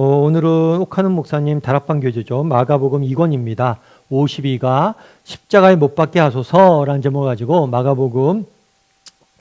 오늘은 옥하는 목사님 다락방 교재죠. 마가복음 2권입니다. 52가 십자가에 못 박게 하소서라는 제목을 가지고 마가복음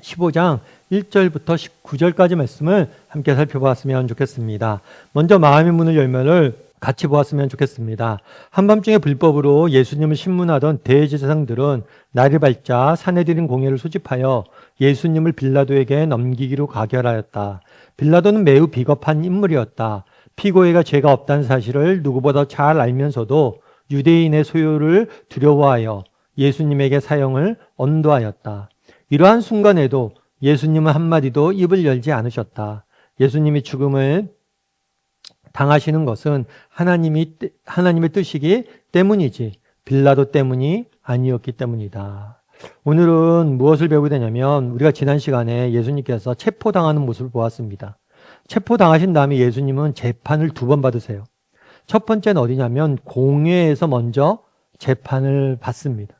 15장 1절부터 19절까지 말씀을 함께 살펴보았으면 좋겠습니다. 먼저 마음의 문을 열면을 같이 보았으면 좋겠습니다. 한밤중에 불법으로 예수님을 신문하던 대제사장들은 날이 밝자 사내들인 공회를 소집하여 예수님을 빌라도에게 넘기기로 가결하였다. 빌라도는 매우 비겁한 인물이었다. 피고의가 죄가 없다는 사실을 누구보다 잘 알면서도 유대인의 소요를 두려워하여 예수님에게 사형을 언도하였다. 이러한 순간에도 예수님은 한마디도 입을 열지 않으셨다. 예수님이 죽음을 당하시는 것은 하나님의 뜻이기 때문이지 빌라도 때문이 아니었기 때문이다. 오늘은 무엇을 배우게 되냐면 우리가 지난 시간에 예수님께서 체포당하는 모습을 보았습니다. 체포당하신 다음에 예수님은 재판을 2번 받으세요. 첫 번째는 어디냐면 공회에서 먼저 재판을 받습니다.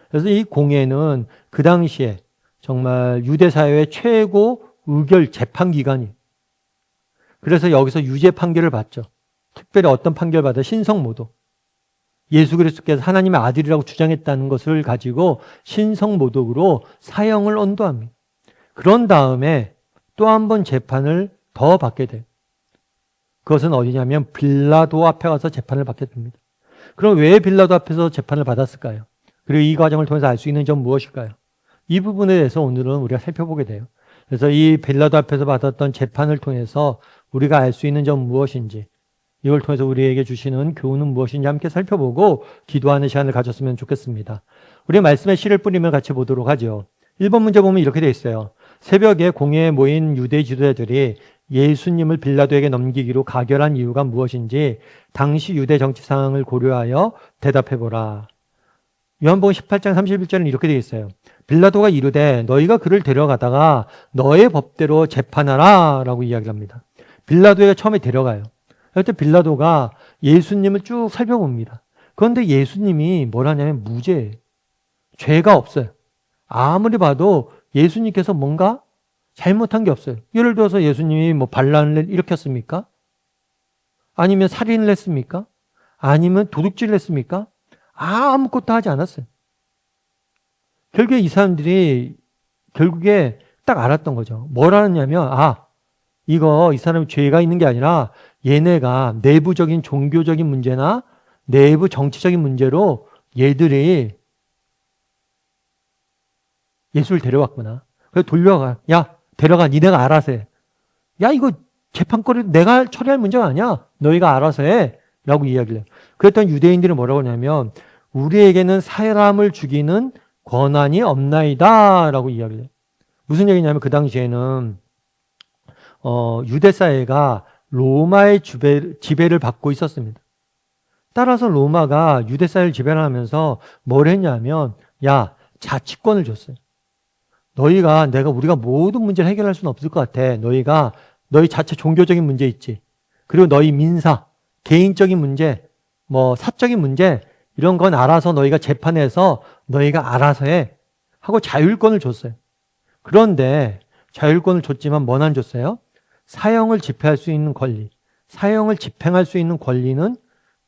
그래서 이 공회는 그 당시에 정말 유대사회의 최고 의결 재판기관이에요. 그래서 여기서 유죄 판결을 받죠. 특별히 어떤 판결을 받아요? 신성모독. 예수 그리스도께서 하나님의 아들이라고 주장했다는 것을 가지고 신성모독으로 사형을 언도합니다. 그런 다음에 또 한 번 재판을 더 받게 돼요. 그것은 어디냐면 빌라도 앞에 가서 재판을 받게 됩니다. 그럼 왜 빌라도 앞에서 재판을 받았을까요? 그리고 이 과정을 통해서 알 수 있는 점 무엇일까요? 이 부분에 대해서 오늘은 우리가 살펴보게 돼요. 그래서 이 빌라도 앞에서 받았던 재판을 통해서 우리가 알 수 있는 점 무엇인지, 이걸 통해서 우리에게 주시는 교훈은 무엇인지 함께 살펴보고 기도하는 시간을 가졌으면 좋겠습니다. 우리 말씀에 씨를 뿌리며 같이 보도록 하죠. 1번 문제 보면 이렇게 되어 있어요. 새벽에 공회에 모인 유대 지도자들이 예수님을 빌라도에게 넘기기로 가결한 이유가 무엇인지 당시 유대 정치 상황을 고려하여 대답해보라. 요한복음 18장 31절은 이렇게 되어 있어요. 빌라도가 이르되 너희가 그를 데려가다가 너의 법대로 재판하라 라고 이야기를 합니다. 빌라도에게 처음에 데려가요. 그때 빌라도가 예수님을 쭉 살펴봅니다. 그런데 예수님이 뭐라냐면 무죄예요. 죄가 없어요. 아무리 봐도 예수님께서 뭔가 잘못한 게 없어요. 예를 들어서 예수님이 뭐 반란을 일으켰습니까? 아니면 살인을 했습니까? 아니면 도둑질을 했습니까? 아무것도 하지 않았어요. 결국에 이 사람들이 결국에 딱 알았던 거죠. 뭘 알았냐면 이 사람이 죄가 있는 게 아니라 얘네가 내부적인 종교적인 문제나 내부 정치적인 문제로 얘들이 예수를 데려왔구나. 그래서 돌려가. 야, 데려가. 니네가 알아서 해. 야, 이거 재판거리 내가 처리할 문제가 아니야. 너희가 알아서 해. 라고 이야기를 해요. 그랬더니 유대인들이 뭐라고 하냐면 우리에게는 사람을 죽이는 권한이 없나이다. 라고 이야기를 해요. 무슨 얘기냐면 그 당시에는 유대 사회가 로마의 지배를 받고 있었습니다. 따라서 로마가 유대 사회를 지배를 하면서 뭘 했냐면 자치권을 줬어요. 우리가 모든 문제를 해결할 수는 없을 것 같아. 너희 자체 종교적인 문제 있지. 그리고 너희 민사, 개인적인 문제, 사적인 문제, 이런 건 알아서 너희가 재판해서 너희가 알아서 해. 하고 자율권을 줬어요. 그런데 자율권을 줬지만 뭘 안 줬어요? 사형을 집행할 수 있는 권리, 사형을 집행할 수 있는 권리는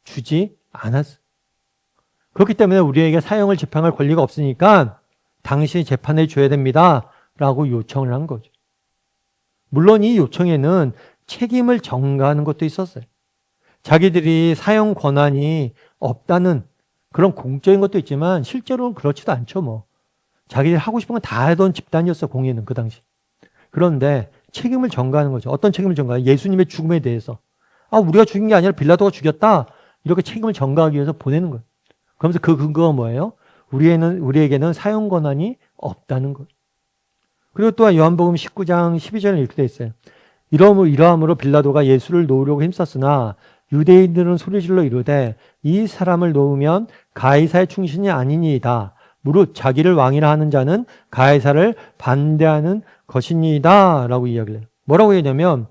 주지 않았어요. 그렇기 때문에 우리에게 사형을 집행할 권리가 없으니까 당신이 재판해 줘야 됩니다. 라고 요청을 한 거죠. 물론 이 요청에는 책임을 전가하는 것도 있었어요. 자기들이 사형 권한이 없다는 그런 공적인 것도 있지만 실제로는 그렇지도 않죠. 자기들이 하고 싶은 건 다 하던 집단이었어, 공회는 그 당시. 그런데 책임을 전가하는 거죠. 어떤 책임을 전가해요? 예수님의 죽음에 대해서. 우리가 죽인 게 아니라 빌라도가 죽였다. 이렇게 책임을 전가하기 위해서 보내는 거예요. 그러면서 그 근거가 뭐예요? 우리에게는 사형 권한이 없다는 것. 그리고 또한 요한복음 19장 12절에 이렇게 되어 있어요. 이러함으로 빌라도가 예수를 놓으려고 힘썼으나 유대인들은 소리질러 이르되 이 사람을 놓으면 가이사의 충신이 아니니이다. 무릇 자기를 왕이라 하는 자는 가이사를 반대하는 것이니이다. 라고 이야기를 해요. 뭐라고 했냐면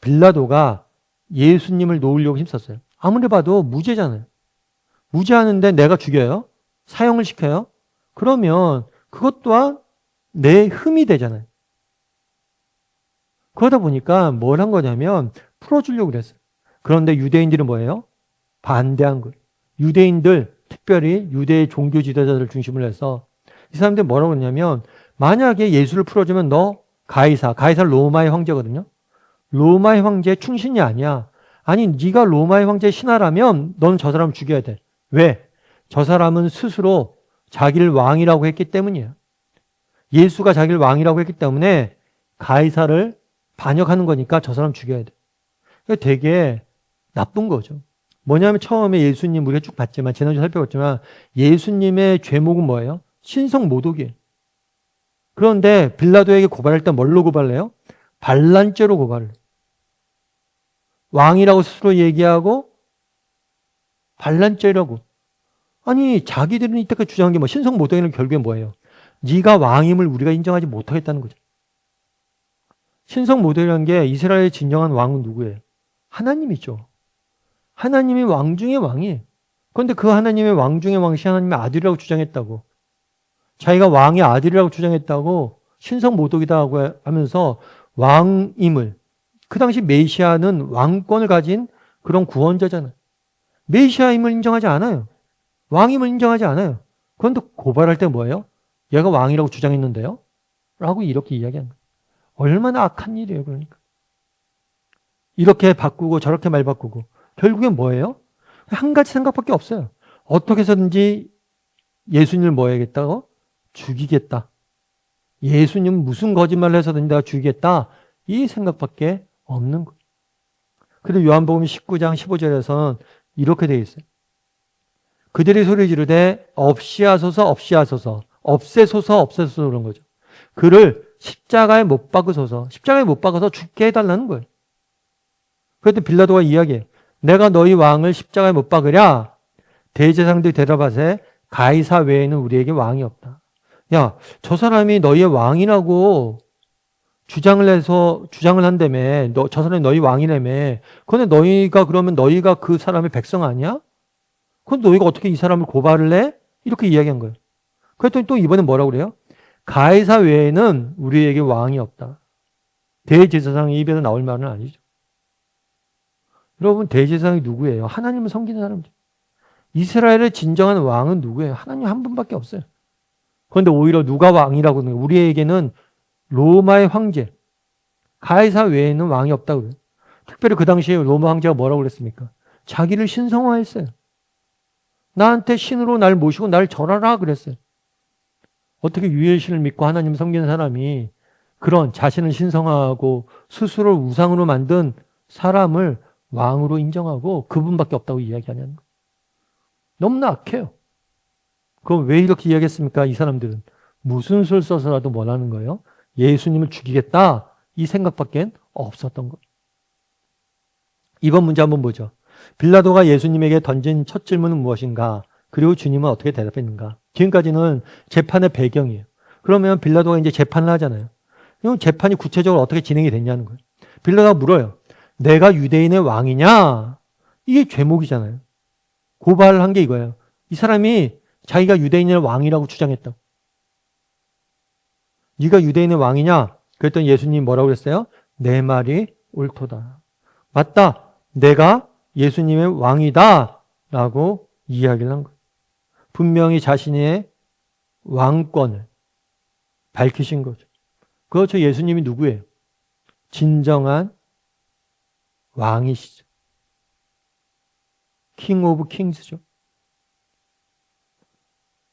빌라도가 예수님을 놓으려고 힘썼어요. 아무리 봐도 무죄잖아요. 무죄하는데 내가 죽여요? 사형을 시켜요? 그러면 그것 또한 내 흠이 되잖아요. 그러다 보니까 뭘 한 거냐면 풀어주려고 그랬어요. 그런데 유대인들은 뭐예요? 반대한 거예요. 유대인들, 특별히 유대 종교 지도자들을 중심으로 해서 이 사람들이 뭐라고 그러냐면 만약에 예수를 풀어주면 너 가이사 로마의 황제거든요. 로마의 황제의 충신이 아니야. 아니 네가 로마의 황제의 신하라면 너는 저 사람을 죽여야 돼. 왜? 저 사람은 스스로 자기를 왕이라고 했기 때문이에요. 예수가 자기를 왕이라고 했기 때문에 가이사를 반역하는 거니까 저 사람 죽여야 돼. 되게 나쁜 거죠. 뭐냐면 처음에 예수님 우리가 쭉 봤지만 지난주에 살펴봤지만 예수님의 죄목은 뭐예요? 신성모독이에요. 그런데 빌라도에게 고발할 때 뭘로 고발해요? 반란죄로 고발을 해요. 왕이라고 스스로 얘기하고 반란죄라고. 아니 자기들은 이때까지 주장한 게 뭐 신성모독에는 결국에 뭐예요? 네가 왕임을 우리가 인정하지 못하겠다는 거죠. 신성모독이라는 게 이스라엘의 진정한 왕은 누구예요? 하나님이죠. 하나님이 왕 중의 왕이에요. 그런데 그 하나님의 왕 중의 왕이 하나님의 아들이라고 주장했다고. 자기가 왕의 아들이라고 주장했다고 신성모독이다 하면서 왕임을, 그 당시 메시아는 왕권을 가진 그런 구원자잖아요. 메시아임을 인정하지 않아요. 왕임을 인정하지 않아요. 그런데 고발할 때 뭐예요? 얘가 왕이라고 주장했는데요? 라고 이렇게 이야기하는 거예요. 얼마나 악한 일이에요, 그러니까. 이렇게 바꾸고 저렇게 말 바꾸고. 결국엔 뭐예요? 한 가지 생각밖에 없어요. 어떻게 해서든지 예수님을 뭐 해야겠다고? 죽이겠다. 예수님 무슨 거짓말을 해서든지 내가 죽이겠다. 이 생각밖에 없는 거예요. 그래서 요한복음 19장 15절에서는 이렇게 되어 있어요. 그들이 소리 지르되 없이하소서 없이하소서 없애소서 없애소서 그런 거죠. 그를 십자가에 못 박으소서, 십자가에 못 박아서 죽게 해달라는 거예요. 그랬더니 빌라도가 이야기해요. 내가 너희 왕을 십자가에 못 박으랴? 대제사장들이 대답하세 가이사 외에는 우리에게 왕이 없다. 야, 저 사람이 너희의 왕이라고 주장을 한다며. 저 사람이 너희 왕이라며. 그런데 너희가 그러면 너희가 그 사람의 백성 아니야? 그런데 너희가 어떻게 이 사람을 고발을 해? 이렇게 이야기한 거예요. 그랬더니 또 이번엔 뭐라고 그래요? 가이사 외에는 우리에게 왕이 없다. 대제사장의 입에서 나올 말은 아니죠. 여러분, 대제사장이 누구예요? 하나님을 섬기는 사람들. 이스라엘의 진정한 왕은 누구예요? 하나님 한 분밖에 없어요. 그런데 오히려 누가 왕이라고 하는 거예요? 우리에게는 로마의 황제, 가이사 외에는 왕이 없다고 그래요. 특별히 그 당시에 로마 황제가 뭐라고 그랬습니까? 자기를 신성화했어요. 나한테 신으로 날 모시고 날 절하라 그랬어요. 어떻게 유일신을 믿고 하나님 섬기는 사람이 그런 자신을 신성화하고 스스로 우상으로 만든 사람을 왕으로 인정하고 그분밖에 없다고 이야기하냐는 거예요. 너무나 악해요. 그럼 왜 이렇게 이야기했습니까? 이 사람들은 무슨 수를 써서라도 뭐라는 거예요? 예수님을 죽이겠다 이 생각밖에 없었던 거예요. 이번 문제 한번 보죠. 빌라도가 예수님에게 던진 첫 질문은 무엇인가? 그리고 주님은 어떻게 대답했는가? 지금까지는 재판의 배경이에요. 그러면 빌라도가 이제 재판을 하잖아요. 그럼 재판이 구체적으로 어떻게 진행이 됐냐는 거예요. 빌라도가 물어요. 내가 유대인의 왕이냐? 이게 죄목이잖아요. 고발을 한 게 이거예요. 이 사람이 자기가 유대인의 왕이라고 주장했다고. 네가 유대인의 왕이냐? 그랬더니 예수님이 뭐라고 그랬어요? 내 말이 옳도다. 맞다. 내가 예수님의 왕이다. 라고 이야기를 한 거예요. 분명히 자신의 왕권을 밝히신 거죠. 그렇죠. 예수님이 누구예요? 진정한 왕이시죠. 킹 오브 킹스죠.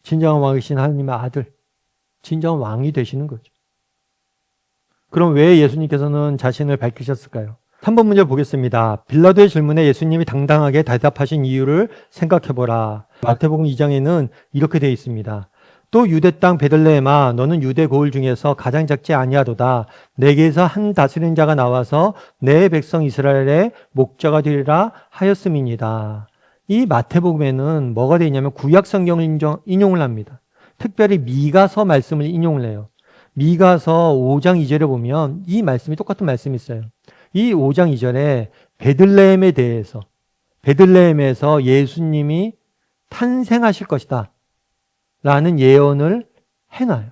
진정한 왕이신 하나님의 아들, 진정한 왕이 되시는 거죠. 그럼 왜 예수님께서는 자신을 밝히셨을까요? 3번 문제 보겠습니다. 빌라도의 질문에 예수님이 당당하게 대답하신 이유를 생각해보라. 마태복음 2장에는 이렇게 되어 있습니다. 또 유대 땅 베들레헴아 너는 유대 고을 중에서 가장 작지 아니하도다. 내게서 한 다스리는 자가 나와서 내 백성 이스라엘의 목자가 되리라 하였음이니이다. 이 마태복음에는 뭐가 되어 있냐면 구약 성경을 인용을 합니다. 특별히 미가서 말씀을 인용을 해요. 미가서 5장 2절에 보면 이 말씀이 똑같은 말씀이 있어요. 이 5장 2절에 베들레헴에 대해서, 베들레헴에서 예수님이 탄생하실 것이다 라는 예언을 해놔요.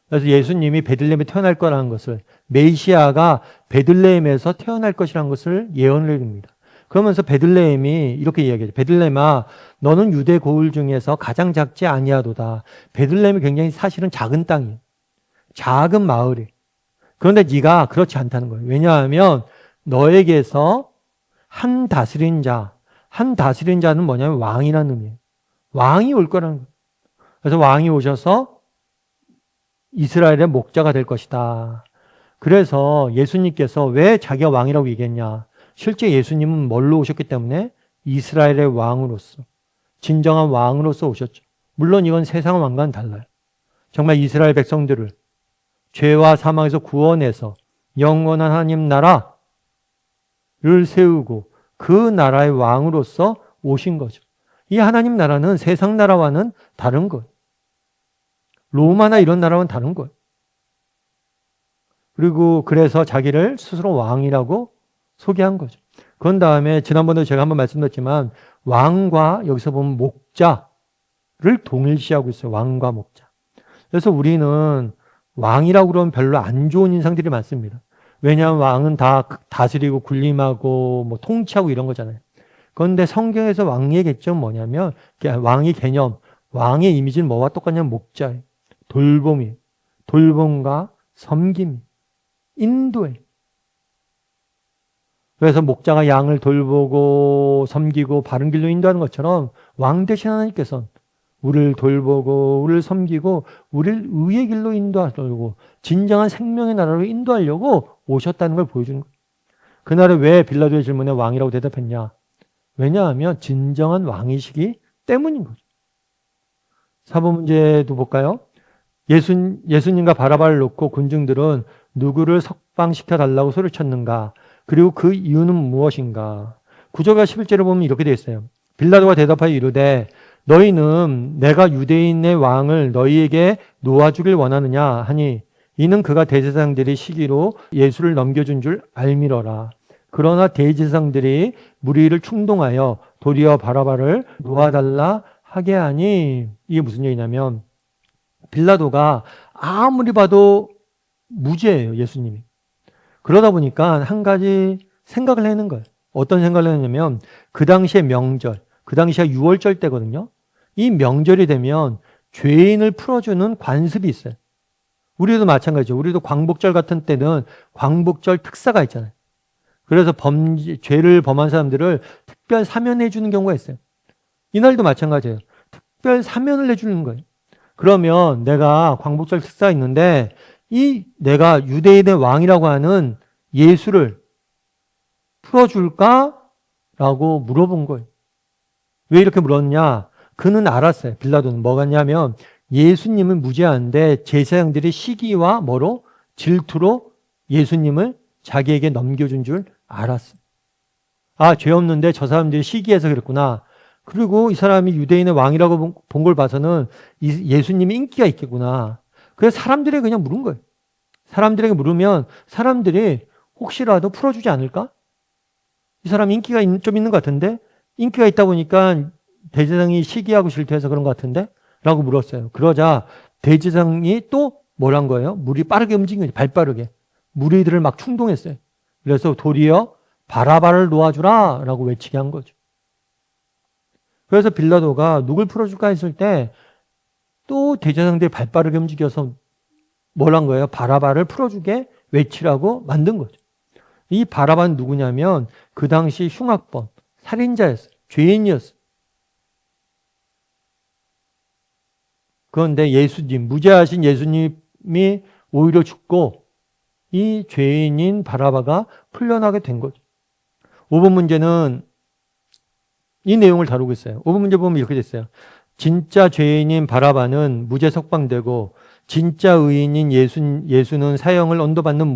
그래서 예수님이 베들레헴에 태어날 거라는 것을, 메시아가 베들레헴에서 태어날 것이라는 것을 예언을 해줍니다. 그러면서 베들레헴이 이렇게 이야기해요. 베들레헴아, 너는 유대 고을 중에서 가장 작지 아니하도다. 베들레헴이 굉장히 사실은 작은 땅이에요. 작은 마을이에요. 그런데 네가 그렇지 않다는 거예요. 왜냐하면 너에게서 한 다스린 자는 뭐냐면 왕이라는 의미예요. 왕이 올 거라는 거예요. 그래서 왕이 오셔서 이스라엘의 목자가 될 것이다. 그래서 예수님께서 왜 자기가 왕이라고 얘기했냐? 실제 예수님은 뭘로 오셨기 때문에 이스라엘의 왕으로서, 진정한 왕으로서 오셨죠. 물론 이건 세상 왕과는 달라요. 정말 이스라엘 백성들을 죄와 사망에서 구원해서 영원한 하나님 나라를 세우고 그 나라의 왕으로서 오신 거죠. 이 하나님 나라는 세상 나라와는 다른 거예요. 로마나 이런 나라와는 다른 거예요. 그리고 그래서 자기를 스스로 왕이라고 소개한 거죠. 그런 다음에 지난번에 제가 한번 말씀드렸지만 왕과 여기서 보면 목자를 동일시하고 있어요. 왕과 목자. 그래서 우리는 왕이라고 그러면 별로 안 좋은 인상들이 많습니다. 왜냐하면 왕은 다 다스리고 군림하고 뭐 통치하고 이런 거잖아요. 그런데 성경에서 왕의 개념은 뭐냐면 왕의 개념, 왕의 이미지는 뭐와 똑같냐면 목자예요. 돌봄이에요. 돌봄과 섬김, 인도예요. 그래서 목자가 양을 돌보고 섬기고 바른 길로 인도하는 것처럼 왕 대신 하나님께서는 우리를 돌보고 우리를 섬기고 우리를 의의 길로 인도하려고 진정한 생명의 나라로 인도하려고 오셨다는 걸 보여주는 거예요. 그날에 왜 빌라도의 질문에 왕이라고 대답했냐? 왜냐하면 진정한 왕이시기 때문인 거죠. 사보 문제도 볼까요? 예수님과 바라바를 놓고 군중들은 누구를 석방시켜 달라고 소리를 쳤는가? 그리고 그 이유는 무엇인가? 9절과 11절을 보면 이렇게 되어 있어요. 빌라도가 대답하여 이르되 너희는 내가 유대인의 왕을 너희에게 놓아주길 원하느냐 하니 이는 그가 대제사장들의 시기로 예수를 넘겨준 줄 알미러라. 그러나 대제사장들이 무리를 충동하여 도리어 바라바를 놓아달라 하게 하니 이게 무슨 얘기냐면 빌라도가 아무리 봐도 무죄예요. 예수님이. 그러다 보니까 한 가지 생각을 해낸 거예요. 어떤 생각을 했냐면 그 당시에 명절, 그 당시가 6월절 때거든요. 이 명절이 되면 죄인을 풀어주는 관습이 있어요. 우리도 마찬가지죠. 우리도 광복절 같은 때는 광복절 특사가 있잖아요. 그래서 죄를 범한 사람들을 특별 사면해 주는 경우가 있어요. 이날도 마찬가지예요. 특별 사면을 해주는 거예요. 그러면 내가 광복절 특사가 있는데 내가 유대인의 왕이라고 하는 예수를 풀어줄까? 라고 물어본 거예요. 왜 이렇게 물었냐? 그는 알았어요. 빌라도는 뭐가 냐면 예수님은 무죄한데 제사장들이 시기와 뭐로? 질투로 예수님을 자기에게 넘겨준 줄 알았어요. 아, 죄 없는데 저 사람들이 시기해서 그랬구나. 그리고 이 사람이 유대인의 왕이라고 본 걸 봐서는 예수님이 인기가 있겠구나. 그래서 사람들에게 그냥 물은 거예요. 사람들에게 물으면 사람들이 혹시라도 풀어주지 않을까? 이 사람 인기가 좀 있는 것 같은데? 인기가 있다 보니까 대제사장이 시기하고 질투해서 그런 것 같은데? 라고 물었어요. 그러자 대제사장이 또 뭐란 거예요? 물이 빠르게 움직인 거죠. 발 빠르게. 무리들을 막 충동했어요. 그래서 도리어 바라바를 놓아주라 라고 외치게 한 거죠. 그래서 빌라도가 누굴 풀어줄까 했을 때 또 대제사장들이 발 빠르게 움직여서 뭐란 거예요? 바라바를 풀어주게 외치라고 만든 거죠. 이 바라바는 누구냐면 그 당시 흉악범, 살인자였어요. 죄인이었어요. 그런데 예수님, 무죄하신 예수님이 오히려 죽고 이 죄인인 바라바가 풀려나게 된 거죠. 5번 문제는 이 내용을 다루고 있어요. 5번 문제 보면 이렇게 됐어요. 진짜 죄인인 바라바는 무죄 석방되고 진짜 의인인 예수는 사형을 언도받는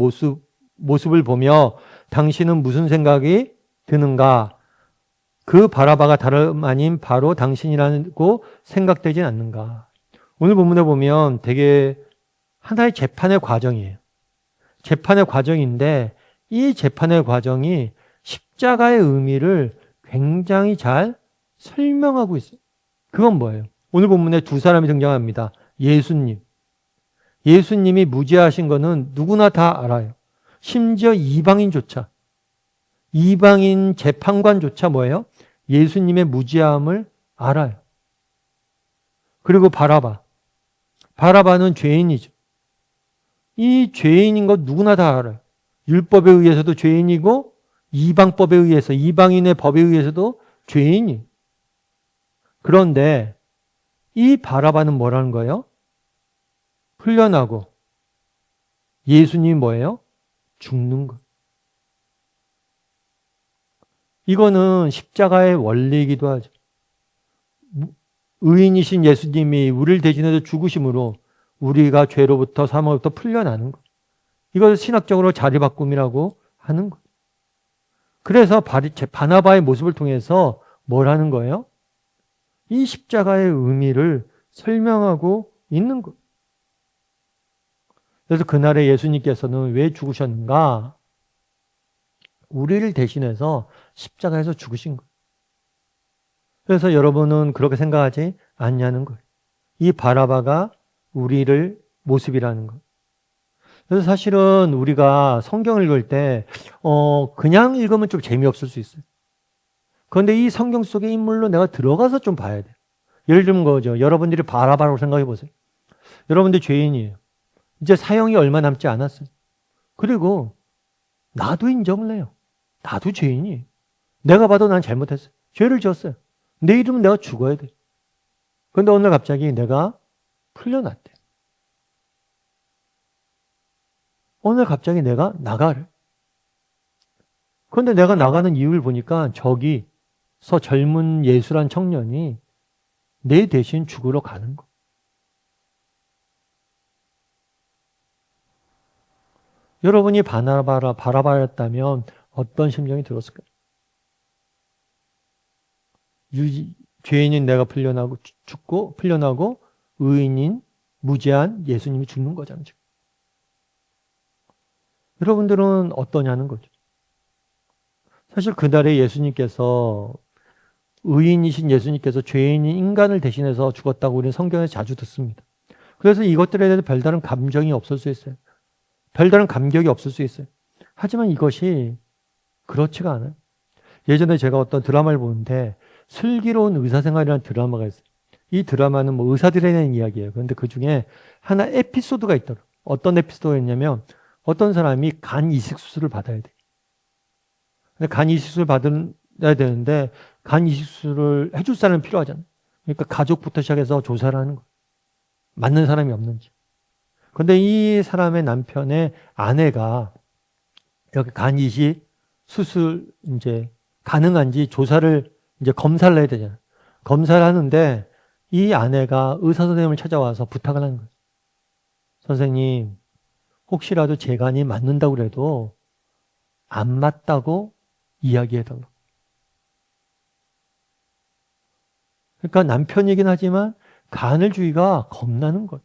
모습을 보며 당신은 무슨 생각이 드는가? 그 바라바가 다름 아닌 바로 당신이라고 생각되진 않는가? 오늘 본문에 보면 되게 하나의 재판의 과정이에요. 재판의 과정인데 이 재판의 과정이 십자가의 의미를 굉장히 잘 설명하고 있어요. 그건 뭐예요? 오늘 본문에 두 사람이 등장합니다. 예수님이 무죄하신 거는 누구나 다 알아요. 심지어 이방인조차. 이방인 재판관조차 뭐예요? 예수님의 무지함을 알아요. 그리고 바라바는 죄인이죠. 이 죄인인 것 누구나 다 알아요. 율법에 의해서도 죄인이고 이방법에 의해서, 이방인의 법에 의해서도 죄인이. 그런데 이 바라바는 뭐라는 거예요? 풀려나고 예수님이 뭐예요? 죽는 것. 이거는 십자가의 원리이기도 하죠. 의인이신 예수님이 우리를 대신해서 죽으심으로 우리가 죄로부터 사망로부터 풀려나는 것. 이걸 신학적으로 자리바꿈이라고 하는 것. 그래서 바나바의 모습을 통해서 뭘 하는 거예요? 이 십자가의 의미를 설명하고 있는 것. 그래서 그날에 예수님께서는 왜 죽으셨는가? 우리를 대신해서 십자가에서 죽으신 거예요. 그래서 여러분은 그렇게 생각하지 않냐는 거예요. 이 바라바가 우리를 모습이라는 것. 그래서 사실은 우리가 성경을 읽을 때 그냥 읽으면 좀 재미없을 수 있어요. 그런데 이 성경 속의 인물로 내가 들어가서 좀 봐야 돼요. 예를 들면 거죠. 여러분들이 바라바라고 생각해 보세요. 여러분들 죄인이에요. 이제 사형이 얼마 남지 않았어요. 그리고 나도 인정을 해요. 나도 죄인이에요. 내가 봐도 난 잘못했어요. 죄를 지었어요. 내일이면 내가 죽어야 돼. 그런데 오늘 갑자기 내가 풀려났대. 오늘 갑자기 내가 나가래. 그런데 내가 나가는 이유를 보니까 저기서 젊은 예수란 청년이 내 대신 죽으러 가는 거. 여러분이 바라바였다면 어떤 심정이 들었을까요? 죄인인 내가 풀려나고 죽고 풀려나고 의인인 무죄한 예수님이 죽는 거잖아요. 여러분들은 어떠냐는 거죠. 사실 그날에 예수님께서 의인이신 예수님께서 죄인인 인간을 대신해서 죽었다고 우리는 성경에서 자주 듣습니다. 그래서 이것들에 대해서 별다른 감정이 없을 수 있어요. 별다른 감격이 없을 수 있어요. 하지만 이것이 그렇지가 않아요. 예전에 제가 어떤 드라마를 보는데 슬기로운 의사생활이라는 드라마가 있어요. 이 드라마는 뭐 의사들에 대한 이야기예요. 그런데 그 중에 하나 에피소드가 있더라고요. 어떤 에피소드가 있냐면 어떤 사람이 간 이식 수술을 받아야 돼요. 간 이식 수술을 받아야 되는데 간 이식 수술을 해줄 사람이 필요하잖아요. 그러니까 가족부터 시작해서 조사를 하는 거예요. 맞는 사람이 없는지. 그런데 이 사람의 남편의 아내가 여기 간 이식 수술 이제 가능한지 조사를 이제 검사를 해야 되잖아요. 검사를 하는데 이 아내가 의사 선생님을 찾아와서 부탁을 하는 거예요. 선생님, 혹시라도 제 간이 맞는다고 그래도 안 맞다고 이야기해달라고. 그러니까 남편이긴 하지만 간을 주기가 겁나는 거예요.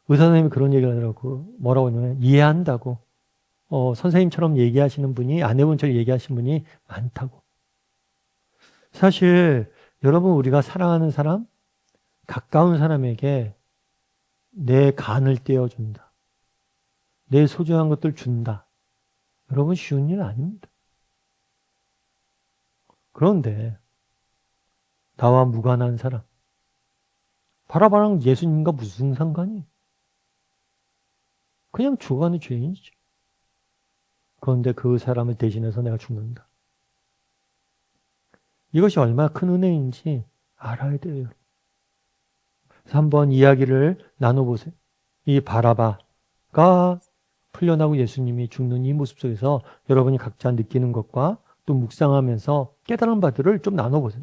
의사 선생님이 그런 얘기를 하더라고. 뭐라고 하냐면 이해한다고. 선생님처럼 얘기하시는 분이, 아내분처럼 얘기하시는 분이 많다고. 사실 여러분, 우리가 사랑하는 사람, 가까운 사람에게 내 간을 떼어준다. 내 소중한 것들 준다. 여러분, 쉬운 일 아닙니다. 그런데 나와 무관한 사람, 바라바랑 예수님과 무슨 상관이? 그냥 죽어가는 죄인이죠. 그런데 그 사람을 대신해서 내가 죽는다. 이것이 얼마나 큰 은혜인지 알아야 돼요. 그래서 한번 이야기를 나눠보세요. 이 바라바가 풀려나고 예수님이 죽는 이 모습 속에서 여러분이 각자 느끼는 것과 또 묵상하면서 깨달은 바들을 좀 나눠보세요.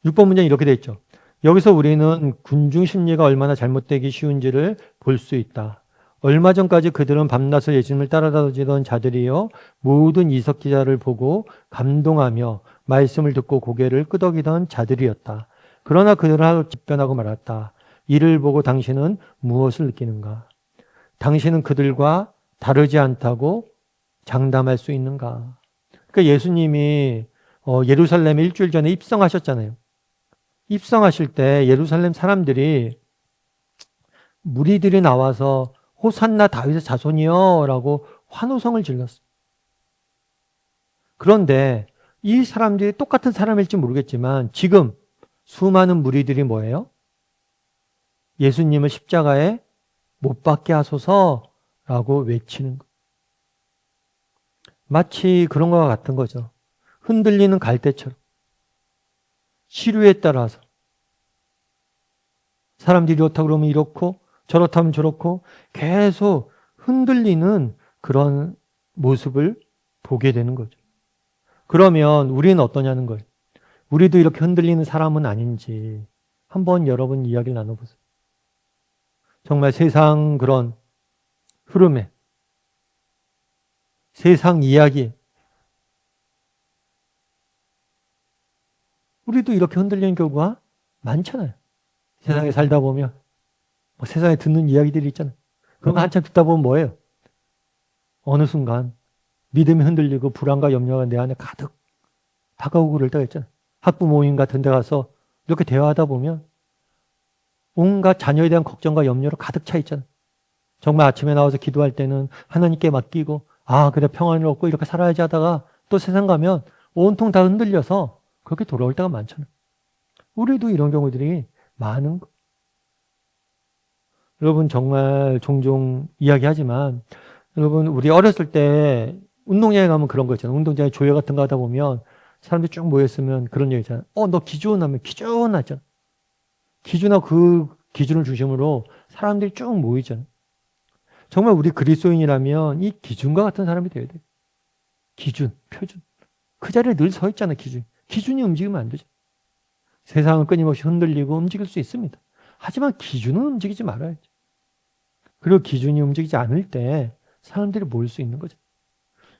6번 문장이 이렇게 되어 있죠. 여기서 우리는 군중 심리가 얼마나 잘못되기 쉬운지를 볼 수 있다. 얼마 전까지 그들은 밤낮을 예수님을 따라다니던 자들이요 모든 이석 기자를 보고 감동하며 말씀을 듣고 고개를 끄덕이던 자들이었다. 그러나 그들은 하루 집변하고 말았다. 이를 보고 당신은 무엇을 느끼는가? 당신은 그들과 다르지 않다고 장담할 수 있는가? 그러니까 예수님이 예루살렘에 일주일 전에 입성하셨잖아요. 입성하실 때 예루살렘 사람들이 무리들이 나와서 호산나 다윗의 자손이여 라고 환호성을 질렀어요. 그런데 이 사람들이 똑같은 사람일지 모르겠지만 지금 수많은 무리들이 뭐예요? 예수님을 십자가에 못 박게 하소서라고 외치는 것. 마치 그런 것과 같은 거죠. 흔들리는 갈대처럼 시류에 따라서 사람들이 이렇다 그러면 이렇고 저렇다 하면 저렇고 계속 흔들리는 그런 모습을 보게 되는 거죠. 그러면 우리는 어떠냐는 거예요. 우리도 이렇게 흔들리는 사람은 아닌지 한번 여러분 이야기를 나눠보세요. 정말 세상 그런 흐름에 세상 이야기 우리도 이렇게 흔들리는 경우가 많잖아요. 세상에 살다 보면 뭐 세상에 듣는 이야기들이 있잖아요. 그럼 한참 듣다 보면 뭐예요? 어느 순간 믿음이 흔들리고 불안과 염려가 내 안에 가득 다가오고 그럴 때가 있잖아요. 학부 모임 같은 데 가서 이렇게 대화하다 보면 온갖 자녀에 대한 걱정과 염려로 가득 차 있잖아요. 정말 아침에 나와서 기도할 때는 하나님께 맡기고 그래 평안을 얻고 이렇게 살아야지 하다가 또 세상 가면 온통 다 흔들려서 그렇게 돌아올 때가 많잖아요. 우리도 이런 경우들이 많은 거. 여러분 정말 종종 이야기하지만 여러분 우리 어렸을 때 운동장에 가면 그런 거 있잖아요. 운동장에 조회 같은 거 하다 보면 사람들이 쭉 모였으면 그런 얘기 있잖아요. 너 기준 하면 기준 하잖아. 기준하고 그 기준을 중심으로 사람들이 쭉 모이잖아요. 정말 우리 그리스도인이라면 이 기준과 같은 사람이 되어야 돼요. 기준, 표준. 그 자리에 늘 서 있잖아요, 기준. 기준이 움직이면 안 되죠. 세상은 끊임없이 흔들리고 움직일 수 있습니다. 하지만 기준은 움직이지 말아야죠. 그리고 기준이 움직이지 않을 때 사람들이 모일 수 있는 거죠.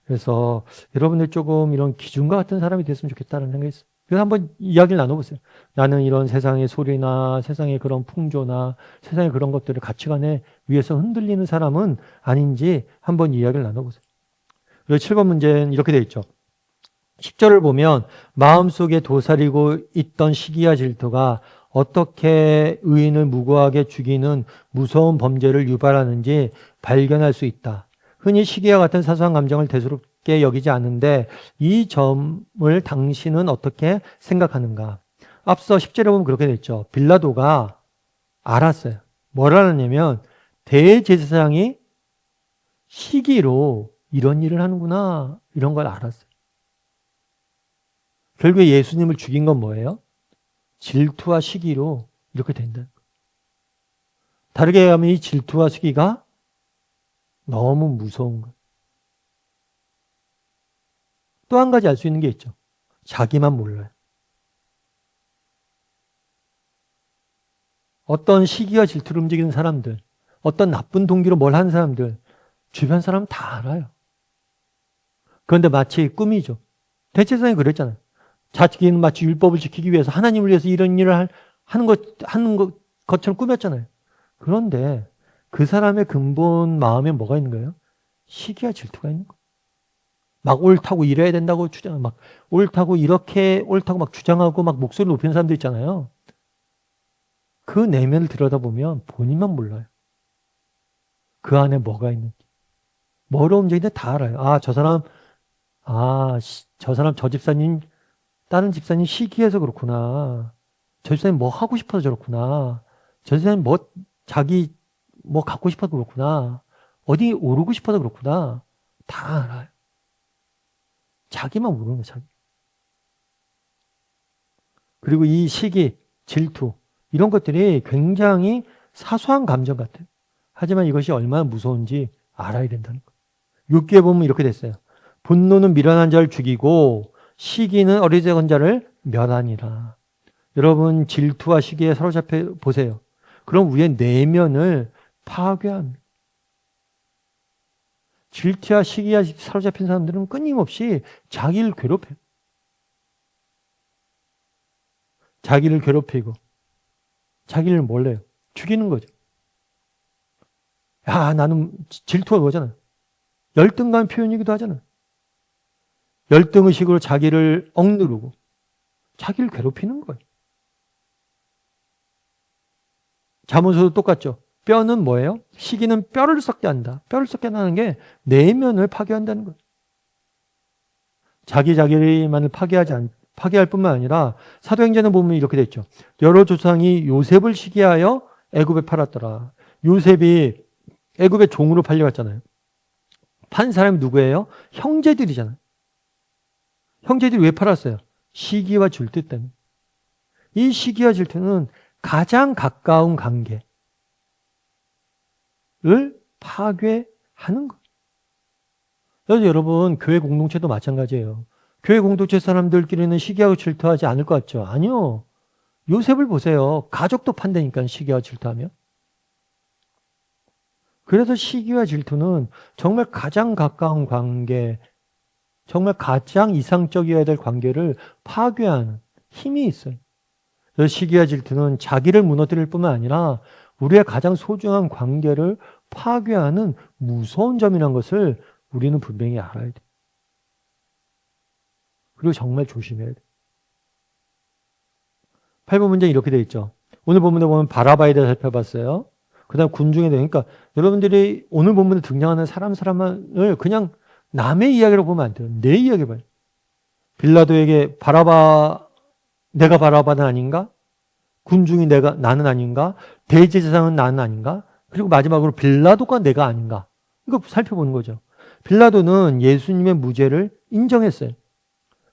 그래서 여러분들 조금 이런 기준과 같은 사람이 됐으면 좋겠다는 생각이 있어요. 그래서 한번 이야기를 나눠보세요. 나는 이런 세상의 소리나 세상의 그런 풍조나 세상의 그런 것들을 가치관에 위해서 흔들리는 사람은 아닌지 한번 이야기를 나눠보세요. 그리고 7번 문제는 이렇게 되어 있죠. 10절을 보면 마음속에 도사리고 있던 시기와 질투가 어떻게 의인을 무고하게 죽이는 무서운 범죄를 유발하는지 발견할 수 있다. 흔히 시기와 같은 사소한 감정을 대수롭게 여기지 않는데 이 점을 당신은 어떻게 생각하는가? 앞서 10절에 보면 그렇게 됐죠. 빌라도가 알았어요. 뭘 알았냐면 대제사장이 시기로 이런 일을 하는구나 이런 걸 알았어요. 결국에 예수님을 죽인 건 뭐예요? 질투와 시기로 이렇게 된다는 거예요. 다르게 하면 이 질투와 시기가 너무 무서운 거예요. 또 한 가지 알 수 있는 게 있죠. 자기만 몰라요. 어떤 시기와 질투를 움직이는 사람들, 어떤 나쁜 동기로 뭘 하는 사람들, 주변 사람은 다 알아요. 그런데 마치 꿈이죠. 대제사장이 그랬잖아요. 자기는 마치 율법을 지키기 위해서 하나님을 위해서 이런 일을 하는 것처럼 꾸몄잖아요. 그런데 그 사람의 근본 마음에 뭐가 있는 거예요? 시기와 질투가 있는 거예요. 막 옳다고 이래야 된다고 막 옳다고 이렇게 옳다고 막 주장하고 막 목소리 높이는 사람들 있잖아요. 그 내면을 들여다보면 본인만 몰라요. 그 안에 뭐가 있는지. 뭐로 움직이는지 다 알아요. 저 사람 저 집사님 다른 집사님 시기해서 그렇구나. 저 집사님 뭐 하고 싶어서 저렇구나. 저 집사님 자기 갖고 싶어서 그렇구나. 어디 오르고 싶어서 그렇구나. 다 알아요. 자기만 모르는 거예요, 자기. 그리고 이 시기, 질투, 이런 것들이 굉장히 사소한 감정 같아요. 하지만 이것이 얼마나 무서운지 알아야 된다는 거예요. 6기에 보면 이렇게 됐어요. 분노는 미련한 자를 죽이고 시기는 어리석은 자를 멸하니라. 여러분 질투와 시기에 사로잡혀 보세요. 그럼 우리의 내면을 파괴합니다. 질투와 시기에 사로잡힌 사람들은 끊임없이 자기를 괴롭혀요. 자기를 괴롭히고 자기를 몰래요. 죽이는 거죠. 나는 질투가 그거잖아요. 열등감 표현이기도 하잖아요. 열등의식으로 자기를 억누르고 자기를 괴롭히는 거예요. 잠언서도 똑같죠. 뼈는 뭐예요? 시기는 뼈를 썩게 한다. 뼈를 썩게 한다는 게 내면을 파괴한다는 거예요. 자기만을 파괴할 뿐만 아니라 사도행전에 보면 이렇게 돼 있죠. 여러 조상이 요셉을 시기하여 애굽에 팔았더라. 요셉이 애굽의 종으로 팔려갔잖아요. 판 사람이 누구예요? 형제들이잖아요. 형제들이 왜 팔았어요? 시기와 질투 때문에. 이 시기와 질투는 가장 가까운 관계를 파괴하는 거예요. 그래서 여러분, 교회 공동체도 마찬가지예요. 교회 공동체 사람들끼리는 시기하고 질투하지 않을 것 같죠? 아니요. 요셉을 보세요. 가족도 판다니까, 시기와 질투하면. 그래서 시기와 질투는 정말 가장 가까운 관계, 정말 가장 이상적이어야 될 관계를 파괴하는 힘이 있어요. 그래서 시기와 질투는 자기를 무너뜨릴 뿐만 아니라 우리의 가장 소중한 관계를 파괴하는 무서운 점이라는 것을 우리는 분명히 알아야 돼요. 그리고 정말 조심해야 돼요. 8번 문제 이렇게 되어 있죠. 오늘 본문에 보면 바라바에 대해 살펴봤어요. 그 다음 군중에 대해. 그러니까 여러분들이 오늘 본문에 등장하는 사람을 그냥 남의 이야기로 보면 안 돼요. 내 이야기 봐요. 빌라도에게 내가 바라바는 아닌가? 군중이 나는 아닌가? 대제사장은 나는 아닌가? 그리고 마지막으로 빌라도가 내가 아닌가? 이거 살펴보는 거죠. 빌라도는 예수님의 무죄를 인정했어요.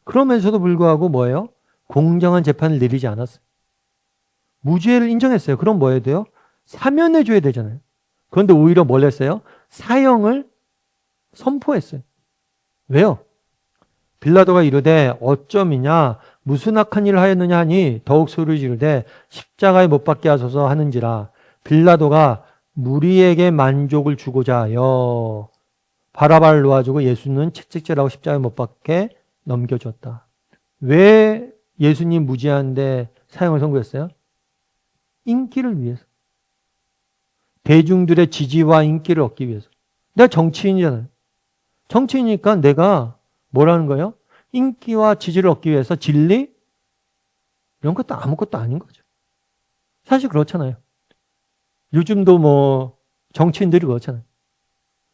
그러면서도 불구하고 뭐예요? 공정한 재판을 내리지 않았어요. 무죄를 인정했어요. 그럼 뭐 해야 돼요? 사면해줘야 되잖아요. 그런데 오히려 뭘 했어요? 사형을 선포했어요. 왜요? 빌라도가 이르되 어쩌미냐 무슨 악한 일을 하였느냐 하니 더욱 소리를 지르되 십자가에 못 박게 하소서 하는지라. 빌라도가 무리에게 만족을 주고자 하여 바라바를 놓아주고 예수는 채찍질하고 십자가에 못 박게 넘겨줬다. 왜 예수님 무죄한데 사형을 선고했어요? 인기를 위해서. 대중들의 지지와 인기를 얻기 위해서. 내가 정치인이잖아요. 정치인이니까 내가 뭐라는 거예요? 인기와 지지를 얻기 위해서 진리? 이런 것도 아무것도 아닌 거죠. 사실 그렇잖아요. 요즘도 뭐 정치인들이 그렇잖아요.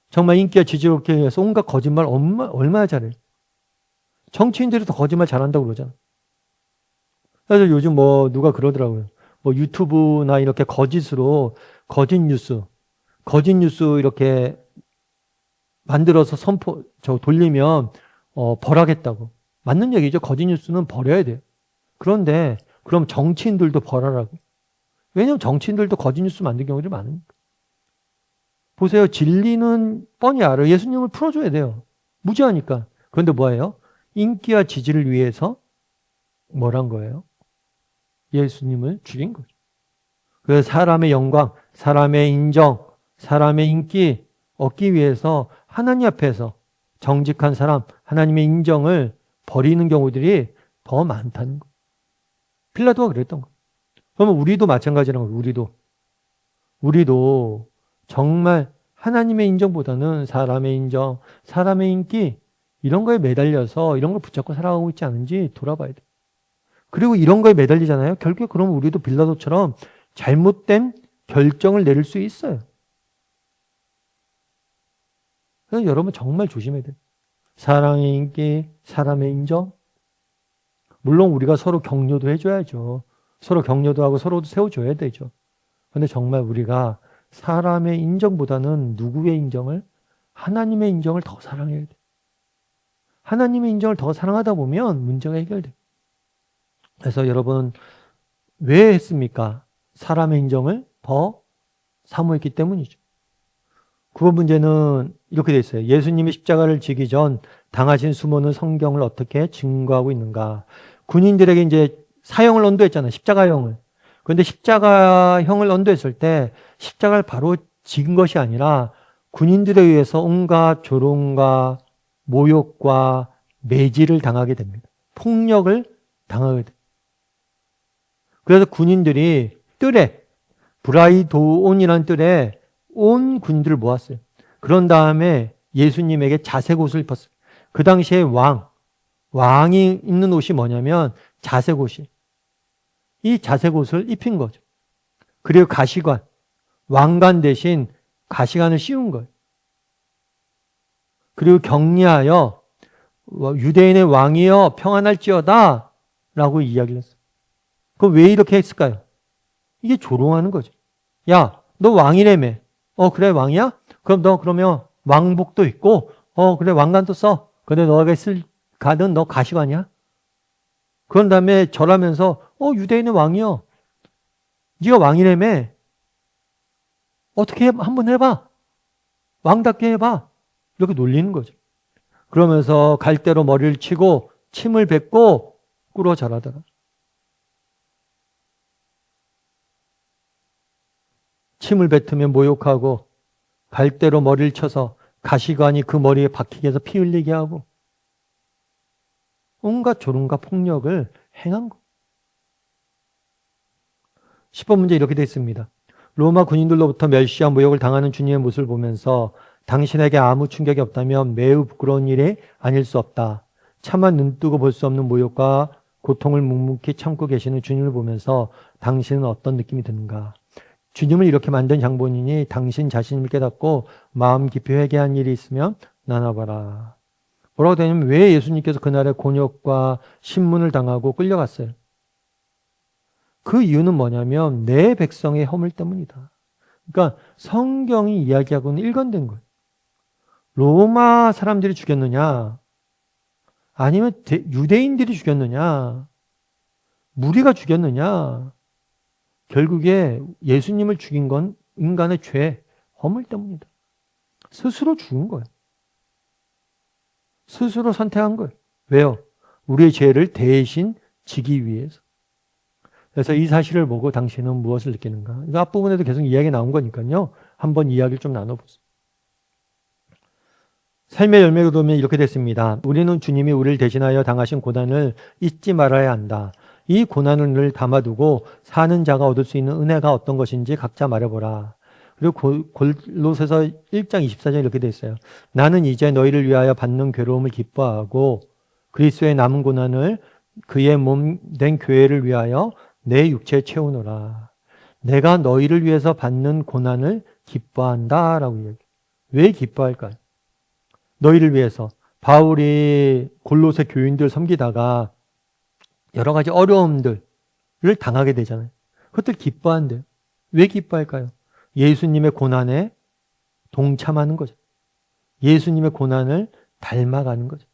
정말 인기와 지지를 얻기 위해서 온갖 거짓말 얼마나 잘해요. 정치인들이 더 거짓말 잘한다고 그러잖아요. 그래서 요즘 뭐 누가 그러더라고요. 뭐 유튜브나 이렇게 거짓으로 거짓 뉴스 이렇게 만들어서 돌리면 벌하겠다고. 맞는 얘기죠. 거짓 뉴스는 버려야 돼요. 그런데 그럼 정치인들도 벌하라고. 왜냐하면 정치인들도 거짓 뉴스 만든 경우들이 많으니까. 보세요. 진리는 뻔히 알아요. 예수님을 풀어줘야 돼요. 무죄하니까. 그런데 뭐예요? 인기와 지지를 위해서 뭐란 거예요? 예수님을 죽인 거죠. 그래서 사람의 영광, 사람의 인정, 사람의 인기 얻기 위해서 하나님 앞에서 정직한 사람, 하나님의 인정을 버리는 경우들이 더 많다는 거예요. 빌라도가 그랬던 거예요. 그러면 우리도 마찬가지라는 거예요. 우리도 정말 하나님의 인정보다는 사람의 인정, 사람의 인기 이런 거에 매달려서 이런 걸 붙잡고 살아가고 있지 않은지 돌아봐야 돼요. 그리고 이런 거에 매달리잖아요. 결국에 그러면 우리도 빌라도처럼 잘못된 결정을 내릴 수 있어요. 그래서 여러분 정말 조심해야 돼요. 사랑의 인기, 사람의 인정. 물론 우리가 서로 격려도 해줘야죠. 서로 격려도 하고 서로도 세워줘야 되죠. 그런데 정말 우리가 사람의 인정보다는 누구의 인정을? 하나님의 인정을 더 사랑해야 돼요. 하나님의 인정을 더 사랑하다 보면 문제가 해결돼요. 그래서 여러분 왜 했습니까? 사람의 인정을 더 사모했기 때문이죠. 9번 문제는 이렇게 돼 있어요. 예수님이 십자가를 지기 전 당하신 수모는 성경을 어떻게 증거하고 있는가? 군인들에게 이제 사형을 언도했잖아요. 십자가형을. 그런데 십자가형을 언도했을 때 십자가를 바로 지은 것이 아니라 군인들에 의해서 온갖 조롱과 모욕과 매질을 당하게 됩니다. 폭력을 당하게 됩니다. 그래서 군인들이 뜰에 브라이도온이라는 뜰에 온 군인들을 모았어요. 그런 다음에 예수님에게 자색 옷을 입혔어요. 그 당시에 왕이 입는 옷이 뭐냐면 자색 옷이. 이 자색 옷을 입힌 거죠. 그리고 가시관, 왕관 대신 가시관을 씌운 거예요. 그리고 격리하여 유대인의 왕이여 평안할지어다 라고 이야기를 했어요. 그럼 왜 이렇게 했을까요? 이게 조롱하는 거죠. 야, 너 왕이라며. 그래, 왕이야? 그럼 너 그러면 왕복도 있고, 그래, 왕관도 써. 근데 너가 쓸 가든 너 가시관이야? 그런 다음에 절하면서, 유대인은 왕이여. 네가 왕이라며. 어떻게 한번 해봐. 왕답게 해봐. 이렇게 놀리는 거죠. 그러면서 갈대로 머리를 치고 침을 뱉고 꿇어 절하더라. 침을 뱉으면 모욕하고 갈대로 머리를 쳐서 가시관이 그 머리에 박히게 해서 피 흘리게 하고 온갖 조롱과 폭력을 행한 거. 10번 문제 이렇게 되어 있습니다. 로마 군인들로부터 멸시와 모욕을 당하는 주님의 모습을 보면서 당신에게 아무 충격이 없다면 매우 부끄러운 일이 아닐 수 없다. 차마 눈뜨고 볼 수 없는 모욕과 고통을 묵묵히 참고 계시는 주님을 보면서 당신은 어떤 느낌이 드는가? 주님을 이렇게 만든 장본인이 당신 자신을 깨닫고 마음 깊이 회개한 일이 있으면 나눠봐라. 뭐라고 되냐면 왜 예수님께서 그날의 곤욕과 신문을 당하고 끌려갔어요? 그 이유는 뭐냐면 내 백성의 허물 때문이다. 그러니까 성경이 이야기하고는 일관된 거예요. 로마 사람들이 죽였느냐? 아니면 유대인들이 죽였느냐? 무리가 죽였느냐? 결국에 예수님을 죽인 건 인간의 죄, 허물 때문이다. 스스로 죽은 거예요. 스스로 선택한 거예요. 왜요? 우리의 죄를 대신 지기 위해서. 그래서 이 사실을 보고 당신은 무엇을 느끼는가? 이거 앞부분에도 계속 이야기 나온 거니까요. 한번 이야기를 좀 나눠보세요. 삶의 열매로 보면 이렇게 됐습니다. 우리는 주님이 우리를 대신하여 당하신 고난을 잊지 말아야 한다. 이 고난을 늘 담아두고 사는 자가 얻을 수 있는 은혜가 어떤 것인지 각자 말해보라. 그리고 골로새서 1장 24절 이렇게 돼 있어요. 나는 이제 너희를 위하여 받는 괴로움을 기뻐하고 그리스도의 남은 고난을 그의 몸 된 교회를 위하여 내 육체에 채우노라. 내가 너희를 위해서 받는 고난을 기뻐한다라고 이야기해요. 왜 기뻐할까요? 너희를 위해서. 바울이 골로새 교인들 섬기다가 여러 가지 어려움들을 당하게 되잖아요. 그것들 기뻐한대요. 왜 기뻐할까요? 예수님의 고난에 동참하는 거죠. 예수님의 고난을 닮아가는 거죠.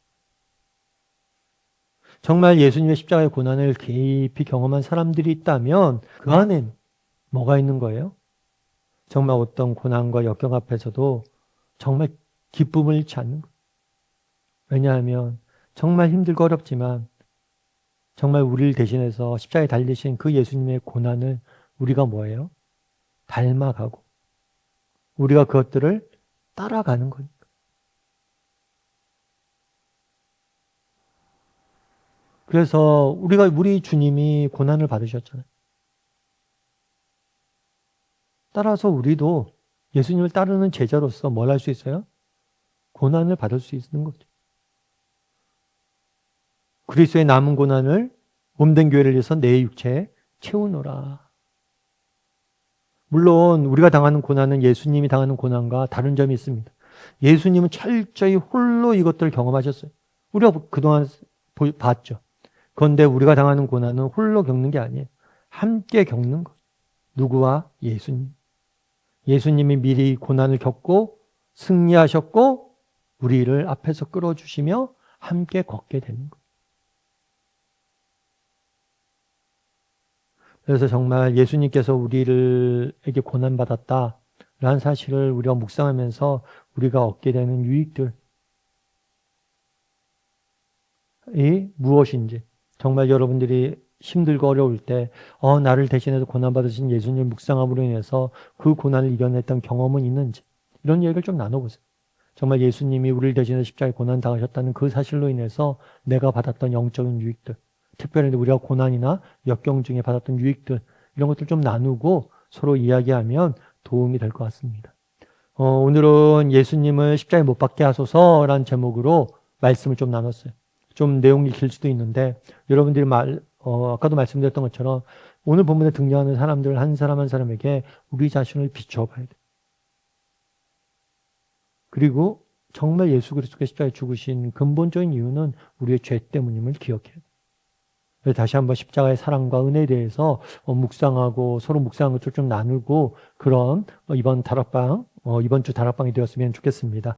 정말 예수님의 십자가의 고난을 깊이 경험한 사람들이 있다면 그 안엔 뭐가 있는 거예요? 정말 어떤 고난과 역경 앞에서도 정말 기쁨을 잃지 않는 거예요. 왜냐하면 정말 힘들고 어렵지만 정말 우리를 대신해서 십자가에 달리신 그 예수님의 고난을 우리가 뭐예요? 닮아가고 우리가 그것들을 따라가는 거니까. 그래서 우리 주님이 고난을 받으셨잖아요. 따라서 우리도 예수님을 따르는 제자로서 뭘 할 수 있어요? 고난을 받을 수 있는 거죠. 그리스도의 남은 고난을 몸된 교회를 위해서 내 육체에 채우노라. 물론 우리가 당하는 고난은 예수님이 당하는 고난과 다른 점이 있습니다. 예수님은 철저히 홀로 이것들을 경험하셨어요. 우리가 그동안 봤죠. 그런데 우리가 당하는 고난은 홀로 겪는 게 아니에요. 함께 겪는 것. 누구와? 예수님. 예수님이 미리 고난을 겪고 승리하셨고 우리를 앞에서 끌어주시며 함께 걷게 되는 것. 그래서 정말 예수님께서 우리에게 고난받았다라는 사실을 우리가 묵상하면서 우리가 얻게 되는 유익들이 무엇인지 정말 여러분들이 힘들고 어려울 때 나를 대신해서 고난받으신 예수님 묵상함으로 인해서 그 고난을 이겨냈던 경험은 있는지 이런 얘기를 좀 나눠보세요. 정말 예수님이 우리를 대신해서 십자가에 고난 당하셨다는 그 사실로 인해서 내가 받았던 영적인 유익들 특별히 우리가 고난이나 역경 중에 받았던 유익들 이런 것들 좀 나누고 서로 이야기하면 도움이 될 것 같습니다. 오늘은 예수님을 십자가에 못 박게 하소서라는 제목으로 말씀을 좀 나눴어요. 좀 내용이 길 수도 있는데 여러분들이 아까도 말씀드렸던 것처럼 오늘 본문에 등장하는 사람들 한 사람 한 사람에게 우리 자신을 비춰봐야 돼요. 그리고 정말 예수 그리스도께서 십자가에 죽으신 근본적인 이유는 우리의 죄 때문임을 기억해야 돼요. 그래서 다시 한번 십자가의 사랑과 은혜에 대해서 묵상하고 서로 묵상한 것을 좀 나누고 그런 이번 주 다락방이 되었으면 좋겠습니다.